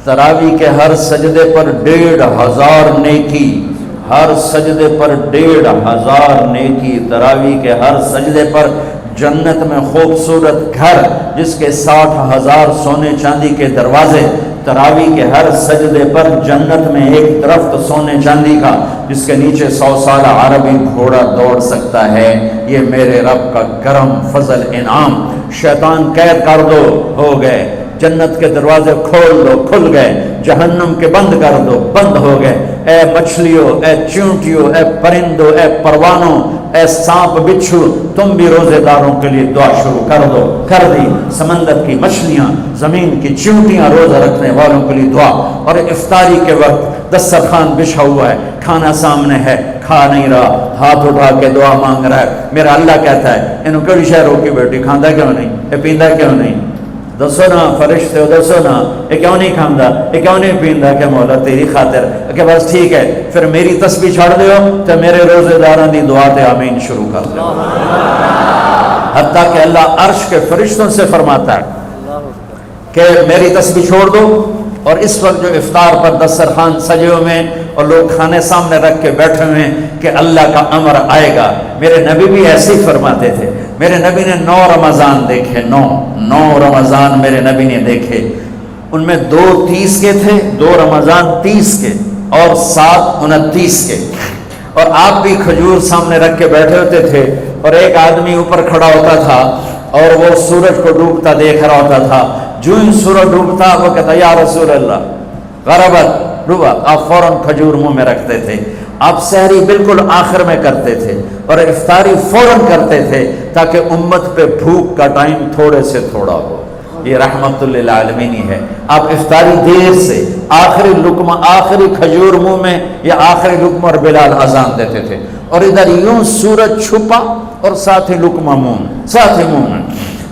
تراویح کے ہر سجدے پر 1500 نیکی، ہر سجدے پر 1500 نیکی، تراویح کے ہر سجدے پر جنت میں خوبصورت گھر جس کے 60,000 سونے چاندی کے دروازے، تراویح کے ہر سجدے پر جنت میں ایک درخت سونے چاندی کا جس کے نیچے 100 سال عربی گھوڑا دوڑ سکتا ہے۔ یہ میرے رب کا کرم، فضل، انعام۔ شیطان قید کر دو، ہو گئے۔ جنت کے دروازے کھول دو، کھل گئے۔ جہنم کے بند کر دو، بند ہو گئے۔ اے مچھلیوں، اے چیونٹیوں، اے پرندوں، اے پروانوں، اے سانپ بچھو، تم بھی روزے داروں کے لیے دعا شروع کر دو۔ کر دی۔ سمندر کی مچھلیاں، زمین کی چیونٹیاں، روزہ رکھنے والوں کے لیے دعا۔ اور افطاری کے وقت دسترخوان بچھا ہوا ہے، کھانا سامنے ہے، کھا نہیں رہا، ہاتھ اٹھا کے دعا مانگ رہا ہے۔ میرا اللہ کہتا ہے انہوں کڑی شہ روکی بیٹھی، کھاندہ کیوں نہیں؟ یہ پیندہ کیوں نہیں؟ دسو نا فرشتے ہو، دسو نا یہ کیوں نہیں کھاندہ، یہ کیوں نہیں پیندہ؟ کہ مولا تیری خاطر کہ بس ٹھیک ہے، پھر میری تسبیح چھڑ دیو تو میرے روزے داران دی دعا تے آمین شروع کر دو۔ حتیٰ کہ اللہ عرش کے فرشتوں سے فرماتا ہے کہ میری تسبیح چھوڑ دو، اور اس وقت جو افطار پر دسترخوان سجے ہوئے ہیں اور لوگ کھانے سامنے رکھ کے بیٹھے ہوئے ہیں کہ اللہ کا امر آئے گا۔ میرے نبی بھی ایسے ہی فرماتے تھے۔ میرے نبی نے 9 رمضان دیکھے، 9 رمضان میرے نبی نے دیکھے۔ ان میں 2 30 کے تھے، 2 رمضان 30 کے اور 7 29 کے۔ اور آپ بھی کھجور سامنے رکھ کے بیٹھے ہوتے تھے، اور ایک آدمی اوپر کھڑا ہوتا تھا اور وہ سورج کو ڈوبتا دیکھ رہا ہوتا تھا۔ جو ہی سورج ڈوبتا وہ کہتا یا رسول اللہ غربت ڈوبا، آپ فوراً کھجور منہ میں رکھتے تھے۔ آپ سحری بالکل آخر میں کرتے تھے اور افطاری فوراً کرتے تھے تاکہ امت پہ بھوک کا ٹائم تھوڑے سے تھوڑا ہو۔ یہ رحمت للعالمین ہی ہے۔ آپ افطاری دیر سے، آخری لقمہ، آخری کھجور منہ میں یا آخری لقمہ، اور بلال اذان دیتے تھے، اور ادھر یوں سورج چھپا اور ساتھ ہی لقمہ منہ، ساتھ ہی منہ میں۔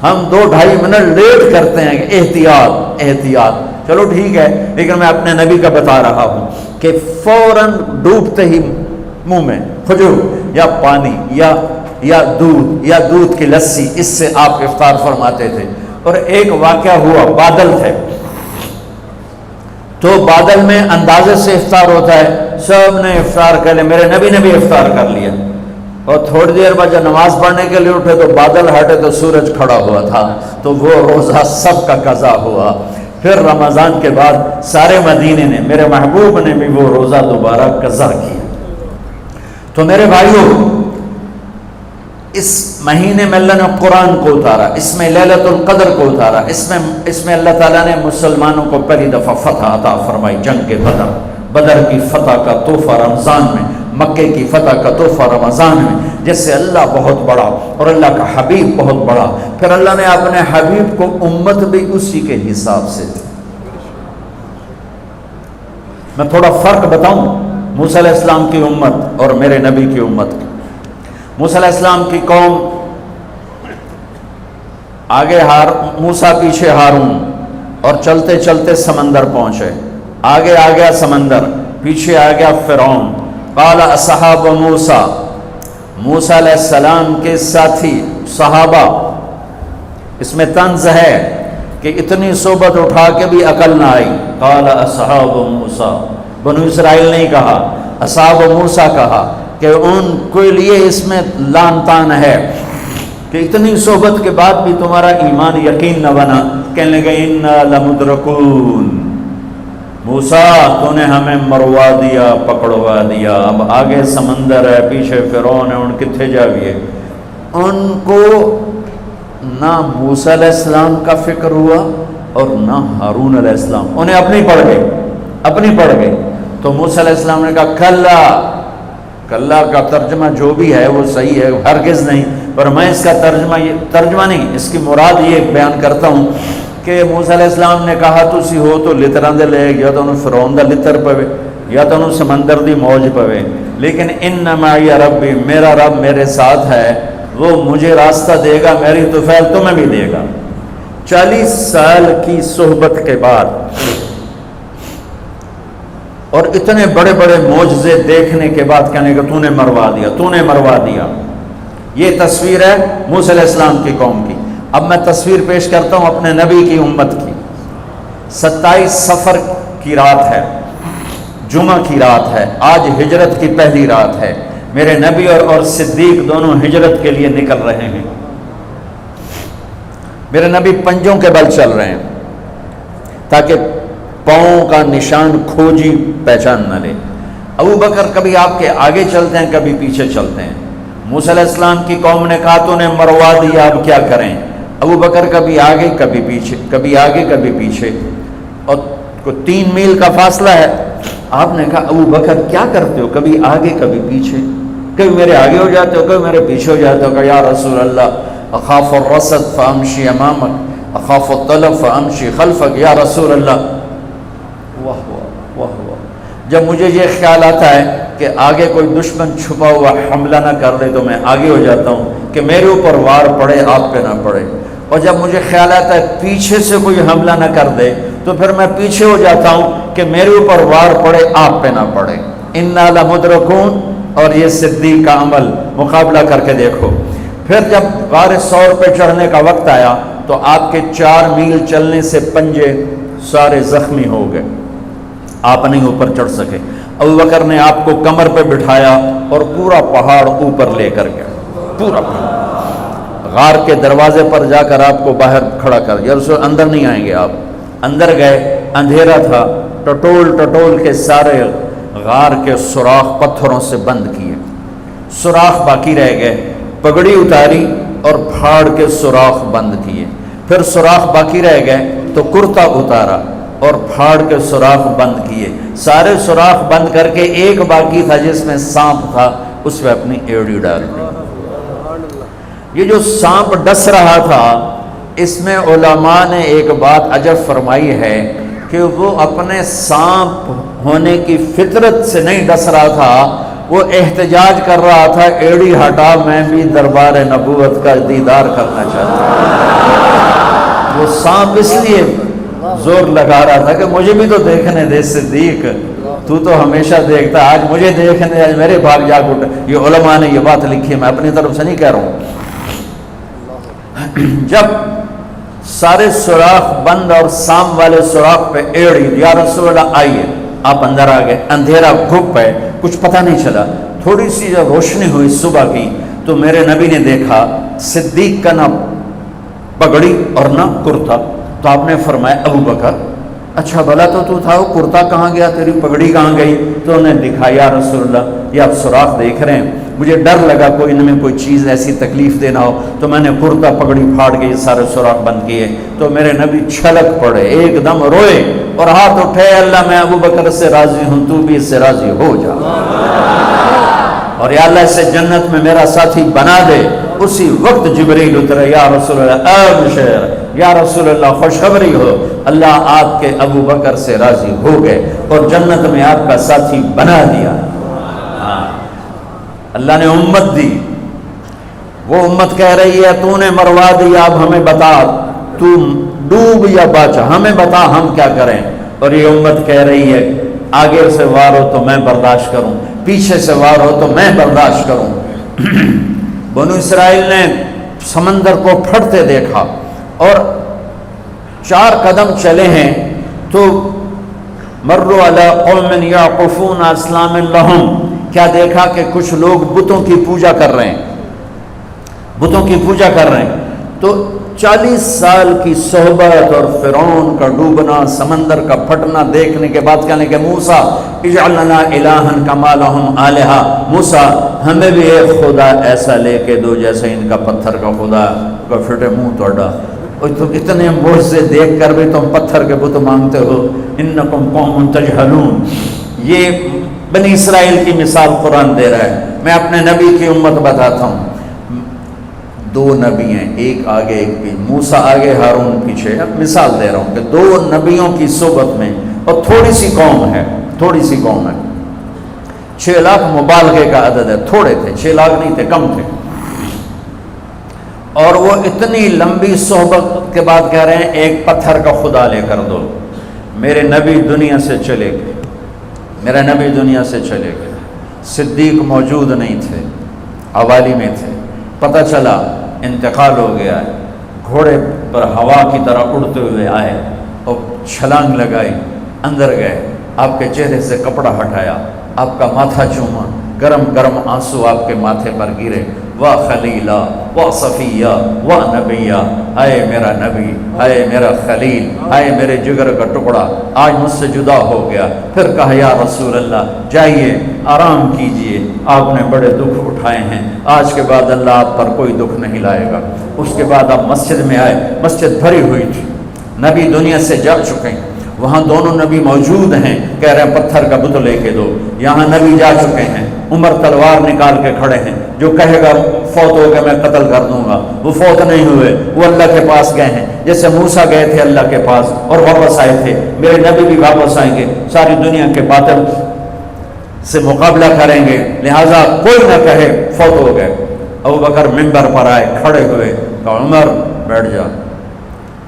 ہم 2-2.5 منٹ لیٹ کرتے ہیں کہ احتیاط احتیاط، چلو ٹھیک ہے، لیکن میں اپنے نبی کا بتا رہا ہوں کہ فوراً ڈوبتے ہی منہ میں کھجور یا پانی یا دودھ کی لسی، اس سے آپ افطار فرماتے تھے۔ اور ایک واقعہ ہوا، بادل تھے تو بادل میں اندازے سے افطار ہوتا ہے، سب نے افطار کر لیا، میرے نبی نے بھی افطار کر لیا۔ اور تھوڑی دیر بعد جب نماز پڑھنے کے لیے اٹھے تو بادل ہٹے تو سورج کھڑا ہوا تھا، تو وہ روزہ سب کا قضا ہوا۔ پھر رمضان کے بعد سارے مدینے نے، میرے محبوب نے بھی وہ روزہ دوبارہ قضا کیا۔ تو میرے بھائیوں، اس مہینے میں اللہ نے قرآن کو اتارا، اس میں لیلۃ القدر کو اتارا، اس میں اللہ تعالیٰ نے مسلمانوں کو پہلی دفعہ فتح عطا فرمائی۔ جنگ کے بدر کی فتح کا تحفہ رمضان میں، مکے کی فتح کا تحفہ رمضان میں، جس سے اللہ بہت بڑا اور اللہ کا حبیب بہت بڑا۔ پھر اللہ نے اپنے حبیب کو امت بھی اسی کے حساب سے دی۔ میں تھوڑا فرق بتاؤں موسیٰ علیہ السلام کی امت اور میرے نبی کی امت کی۔ موسیٰ علیہ السلام کی قوم آگے موسیٰ پیچھے ہارون، اور چلتے چلتے سمندر پہنچے۔ آگے آ گیا سمندر، پیچھے آ گیا فرعون۔ قال اصحاب موسیٰ، موسیٰ علیہ السلام کے ساتھی صحابہ، اس میں طنز ہے کہ اتنی صحبت اٹھا کے بھی عقل نہ آئی۔ قال اصحاب موسیٰ، بنو اسرائیل نہیں کہا، اصحاب موسیٰ کہا، کہ ان کے لیے اس میں لان تان ہے کہ اتنی صحبت کے بعد بھی تمہارا ایمان یقین نہ بنا۔ کہنے لگے انا لمدرکون، موسیٰ تو نے ہمیں مروا دیا، پکڑوا دیا، اب آگے سمندر ہے، پیچھے فرعون ہے، ان کتھے جاویے۔ ان کو نہ موسیٰ علیہ السلام کا فکر ہوا اور نہ ہارون علیہ السلام، انہیں اپنی پڑ گئی۔ تو موسیٰ علیہ السلام نے کہا کلا کا ترجمہ جو بھی ہے وہ صحیح ہے، ہرگز نہیں، پر میں اس کا ترجمہ نہیں، اس کی مراد یہ بیان کرتا ہوں کہ موسیٰ علیہ السلام نے کہا تسی ہو تو لتراں دے لے، یا تو انہوں فرعون دا لتر پوے، یا تو انہوں سمندر دی موج پوے، لیکن ان معی ربی، میرا رب میرے ساتھ ہے، وہ مجھے راستہ دے گا، میری طفیل تمہیں بھی دے گا۔ 40 سال کی صحبت کے بعد اور اتنے بڑے بڑے معجزے دیکھنے کے بعد کہنے کہ تو نے مروا دیا، تو نے مروا دیا۔ یہ تصویر ہے موسیٰ علیہ السلام کی قوم کی۔ اب میں تصویر پیش کرتا ہوں اپنے نبی کی امت کی۔ 27 صفر کی رات ہے، جمعہ کی رات ہے، آج ہجرت کی پہلی رات ہے۔ میرے نبی اور صدیق دونوں ہجرت کے لیے نکل رہے ہیں۔ میرے نبی پنجوں کے بل چل رہے ہیں تاکہ پاؤں کا نشان کھوجی پہچان نہ لے۔ ابو بکر کبھی آپ کے آگے چلتے ہیں، کبھی پیچھے چلتے ہیں۔ موسیٰ علیہ السلام کی قوم نے کہا تو نے مروا دیا، اب کیا کریں؟ ابو بکر کبھی آگے کبھی پیچھے، کبھی آگے کبھی پیچھے، اور 3 میل کا فاصلہ ہے۔ آپ نے کہا ابو بکر کیا کرتے ہو، کبھی آگے کبھی پیچھے، کبھی میرے آگے ہو جاتے ہو، کبھی میرے پیچھے ہو جاتے ہو۔ کہا یا رسول اللہ اخاف الرصد فامشی امامک اخاف الطلب فامشی خلفک، یا رسول اللہ۔ واہ واہ واہ واہ، جب مجھے یہ خیال آتا ہے کہ آگے کوئی دشمن چھپا ہوا حملہ نہ کر لے تو میں آگے ہو جاتا ہوں کہ میرے اوپر وار پڑے، آپ پہ نہ پڑے، اور جب مجھے خیال آتا ہے پیچھے سے کوئی حملہ نہ کر دے تو پھر میں پیچھے ہو جاتا ہوں کہ میرے اوپر وار پڑے، آپ پہ نہ پڑے۔ انا لمدرکون، اور یہ صدیق کا عمل مقابلہ کر کے دیکھو۔ پھر جب غار ثور پہ چڑھنے کا وقت آیا تو آپ کے 4 میل چلنے سے پنجے سارے زخمی ہو گئے، آپ نہیں اوپر چڑھ سکے۔ ابو بکر نے آپ کو کمر پہ بٹھایا اور پورا پہاڑ اوپر لے کر گیا، پورا پہاڑ۔ غار کے دروازے پر جا کر آپ کو باہر کھڑا کر دیا، رسول اندر نہیں آئیں گے آپ۔ اندر گئے، اندھیرا تھا، ٹٹول کے سارے غار کے سوراخ پتھروں سے بند کیے، سوراخ باقی رہ گئے۔ پگڑی اتاری اور پھاڑ کے سوراخ بند کیے، پھر سوراخ باقی رہ گئے تو کرتا اتارا اور پھاڑ کے سوراخ بند کیے، سارے سوراخ بند کر کے ایک باقی تھا جس میں سانپ تھا، اس میں اپنی ایڑی ڈال دی۔ یہ جو سانپ ڈس رہا تھا، اس میں علماء نے ایک بات عجب فرمائی ہے کہ وہ اپنے سانپ ہونے کی فطرت سے نہیں ڈس رہا تھا، وہ احتجاج کر رہا تھا ایڑی ہٹا، میں بھی دربار نبوت کا دیدار کرنا چاہتا ہوں۔ وہ سانپ اس لیے زور لگا رہا تھا کہ مجھے بھی تو دیکھنے دے صدیق، تو ہمیشہ دیکھتا، آج مجھے دیکھنے، آج میرے بھاگ جاگ اٹھے۔ یہ علماء نے یہ بات لکھی ہے، میں اپنی طرف سے نہیں کہہ رہا ہوں۔ جب سارے سوراخ بند اور سام والے سوراخ پہ ایڑی، یا رسول اللہ آئیے، آپ اندر آ گئے۔ اندھیرا گھپ ہے، کچھ پتہ نہیں چلا۔ تھوڑی سی جب روشنی ہوئی صبح کی تو میرے نبی نے دیکھا صدیق کا نہ پگڑی اور نہ کرتا، تو آپ نے فرمایا ابو بکر اچھا بھلا تو تھا، وہ کرتا کہاں گیا، تیری پگڑی کہاں گئی؟ تو انہیں دکھا، یا رسول اللہ یہ آپ سوراخ دیکھ رہے ہیں، مجھے ڈر لگا کوئی ان میں کوئی چیز ایسی تکلیف دینا ہو، تو میں نے کرتا پگڑی پھاڑ کے یہ سارے سوراخ بند کیے۔ تو میرے نبی چھلک پڑے، ایک دم روئے اور ہاتھ اٹھے، اللہ میں ابو بکر سے راضی ہوں، تو بھی اس سے راضی ہو جا، اور یا اللہ اسے جنت میں میرا ساتھی بنا دے۔ اسی وقت جبریل اترے، یا رسول اللہ ابشر، یا رسول اللہ خوشخبری ہو، اللہ آپ کے ابو بکر سے راضی ہو گئے اور جنت میں آپ کا ساتھی بنا دیا۔ اللہ نے امت دی، وہ امت کہہ رہی ہے تو نے مروا دیا، اب ہمیں بتا تو ڈوب یا بچا، ہمیں بتا ہم کیا کریں۔ اور یہ امت کہہ رہی ہے آگے سے وار ہو تو میں برداشت کروں، پیچھے سے وار ہو تو میں برداشت کروں۔ بنو اسرائیل نے سمندر کو پھٹتے دیکھا اور 4 قدم چلے ہیں تو مروا علی قوم یعقفون اصنام لہم، کیا دیکھا کہ کچھ لوگ بتوں کی پوجا کر رہے ہیں، بتوں کی پوجا کر رہے ہیں۔ تو 40 سال کی صحبت اور فرعون کا ڈوبنا، سمندر کا پھٹنا دیکھنے کے بعد کہنے کہ موسیٰ اجعل لنا الہا کما لہم آلہہ، موسیٰ ہمیں بھی ایک خدا ایسا لے کے دو جیسے ان کا پتھر کا خدا کا پھٹے منہ توڑا۔ اور تم اتنے معجزے دیکھ کر بھی تم پتھر کے بت مانگتے ہو، انکم قوم تجہلون۔ یہ بنی اسرائیل کی مثال قرآن دے رہا ہے۔ میں اپنے نبی کی امت بتاتا ہوں، 2 نبی ہیں، ایک آگے ایک پیچھے، موسیٰ آگے ہارون پیچھے۔ اب مثال دے رہا ہوں کہ 2 نبیوں کی صحبت میں، اور تھوڑی سی قوم ہے، 6 لاکھ مبالغے کا عدد ہے، تھوڑے تھے، 6 لاکھ نہیں تھے، کم تھے۔ اور وہ اتنی لمبی صحبت کے بعد کہہ رہے ہیں ایک پتھر کا خدا لے کر دو۔ میرے نبی دنیا سے چلے گئے، میرا نبی دنیا سے چلے گئے، صدیق موجود نہیں تھے، حوالی میں تھے، پتہ چلا انتقال ہو گیا ہے، گھوڑے پر ہوا کی طرح اڑتے ہوئے آئے اور چھلانگ لگائی، اندر گئے، آپ کے چہرے سے کپڑا ہٹایا، آپ کا ماتھا چوما، گرم گرم آنسو آپ کے ماتھے پر گرے، واہ خلیلہ واہ صفیہ واہ نبیہ، اے میرا نبی، اے میرا خلیل، اے میرے جگر کا ٹکڑا، آج مجھ سے جدا ہو گیا۔ پھر کہا یا رسول اللہ جائیے آرام کیجئے، آپ نے بڑے دکھ اٹھائے ہیں، آج کے بعد اللہ آپ پر کوئی دکھ نہیں لائے گا۔ اس کے بعد آپ مسجد میں آئے، مسجد بھری ہوئی تھی، نبی دنیا سے جا چکے ہیں، وہاں دونوں نبی موجود ہیں، کہہ رہے ہیں پتھر کا بت لے کے دو، یہاں نبی جا چکے ہیں، عمر تلوار نکال کے کھڑے ہیں، جو کہے گا فوت ہو گیا میں قتل کر دوں گا، وہ فوت نہیں ہوئے، وہ اللہ کے پاس گئے ہیں، جیسے موسیٰ گئے تھے اللہ کے پاس اور واپس آئے تھے، میرے نبی بھی واپس آئیں گے، ساری دنیا کے باطل سے مقابلہ کریں گے، لہٰذا کوئی نہ کہے فوت ہو گئے۔ ابوبکر ممبر پر آئے، کھڑے ہوئے، کہا عمر بیٹھ جا،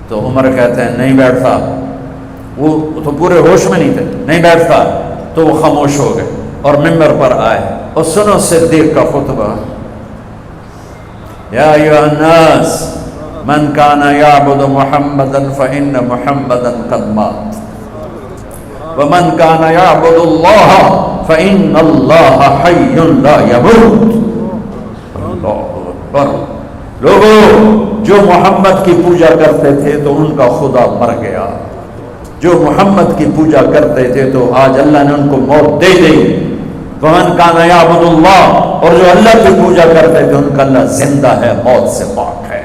تو عمر کہتے ہیں نہیں بیٹھتا، وہ تو پورے ہوش میں نہیں تھے، نہیں بیٹھتا، تو وہ خاموش ہو گئے اور ممبر پر آئے اور سنو صدیق کا خطبہ، یا ایھا الناس من کان یعبد محمدا فإن محمدا قد مات ومن کان یعبد اللہ فإن اللہ حی لا یموت۔ اللہ اکبر، لوگوں جو محمد کی پوجا کرتے تھے تو ان کا خدا مر گیا، جو محمد کی پوجا کرتے تھے تو آج اللہ نے ان کو موت دے دی۔ ومن کان یعبد اللہ، اور جو اللہ کی پوجا کرتے تھے ان کا اللہ زندہ ہے، موت سے پاک ہے۔